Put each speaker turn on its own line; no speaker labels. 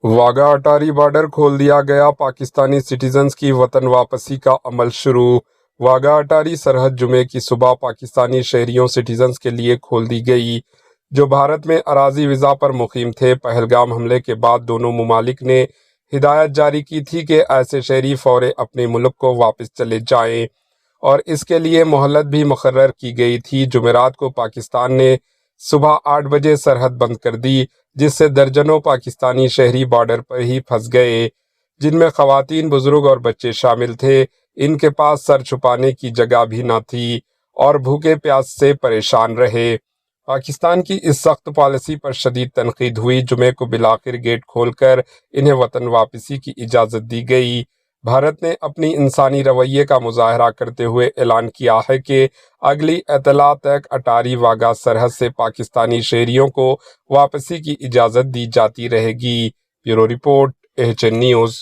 واگا اٹاری border کھول دیا گیا، پاکستانی سٹیزنز کی وطن واپسی کا عمل شروع۔ واگا اٹاری سرحد جمعے کی صبح پاکستانی شہریوں سٹیزنز کے لیے کھول دی گئی جو بھارت میں اراضی ویزا پر مقیم تھے۔ پہلگام حملے کے بعد دونوں ممالک نے ہدایت جاری کی تھی کہ ایسے شہری فوری اپنے ملک کو واپس چلے جائیں اور اس کے لیے مہلت بھی مقرر کی گئی تھی۔ جمعرات کو پاکستان نے صبح 8 بجے سرحد بند کر دی، جس سے درجنوں پاکستانی شہری بارڈر پر ہی پھنس گئے، جن میں خواتین، بزرگ اور بچے شامل تھے۔ ان کے پاس سر چھپانے کی جگہ بھی نہ تھی اور بھوکے پیاس سے پریشان رہے۔ پاکستان کی اس سخت پالیسی پر شدید تنقید ہوئی۔ جمعے کو بالآخر گیٹ کھول کر انہیں وطن واپسی کی اجازت دی گئی۔ بھارت نے اپنی انسانی رویے کا مظاہرہ کرتے ہوئے اعلان کیا ہے کہ اگلی اطلاع تک اٹاری واگا سرحد سے پاکستانی شہریوں کو واپسی کی اجازت دی جاتی رہے گی۔ Bureau report AHN news.